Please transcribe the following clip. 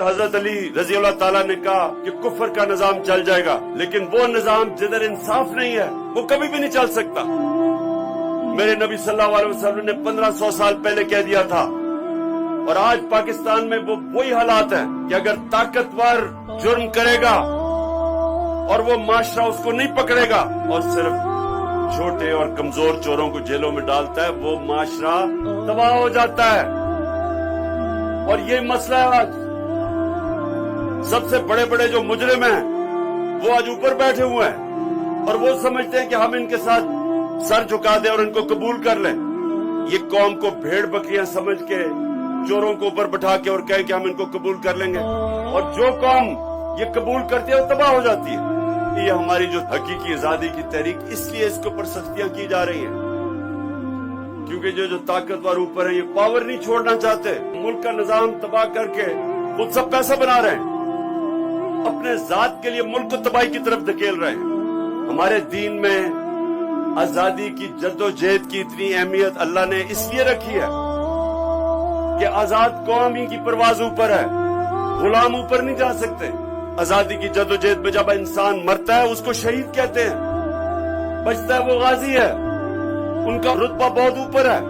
حضرت علی رضی اللہ تعالیٰ نے کہا کہ کفر کا نظام چل جائے گا، لیکن وہ نظام جدھر انصاف نہیں ہے وہ کبھی بھی نہیں چل سکتا۔ میرے نبی صلی اللہ علیہ وسلم نے 1500 سال پہلے کہہ دیا تھا، اور آج پاکستان میں وہ وہی حالات ہیں کہ اگر طاقتور جرم کرے گا اور وہ معاشرہ اس کو نہیں پکڑے گا اور صرف چھوٹے اور کمزور چوروں کو جیلوں میں ڈالتا ہے، وہ معاشرہ تباہ ہو جاتا ہے۔ اور یہ مسئلہ ہے آج، سب سے بڑے بڑے جو مجرم ہیں وہ آج اوپر بیٹھے ہوئے ہیں اور وہ سمجھتے ہیں کہ ہم ان کے ساتھ سر جھکا دیں اور ان کو قبول کر لیں۔ یہ قوم کو بھیڑ بکریاں سمجھ کے چوروں کو اوپر بٹھا کے اور کہیں کہ ہم ان کو قبول کر لیں گے، اور جو قوم یہ قبول کرتی ہے وہ تباہ ہو جاتی ہے۔ یہ ہماری جو حقیقی آزادی کی تحریک، اس لیے اس کے اوپر سختیاں کی جا رہی ہیں، کیونکہ جو طاقتور اوپر ہیں یہ پاور نہیں چھوڑنا چاہتے، ملک کا نظام تباہ کر کے خود سب پیسہ بنا رہے ہیں، اپنے ذات کے لیے ملک کو تباہی کی طرف دھکیل رہے ہیں۔ ہمارے دین میں آزادی کی جدوجہد کی اتنی اہمیت اللہ نے اس لیے رکھی ہے کہ آزاد قوم ہی کی پرواز اوپر ہے، غلام اوپر نہیں جا سکتے۔ آزادی کی جدوجہد میں جب انسان مرتا ہے اس کو شہید کہتے ہیں، بچتا ہے وہ غازی ہے، ان کا رتبہ بہت اوپر ہے۔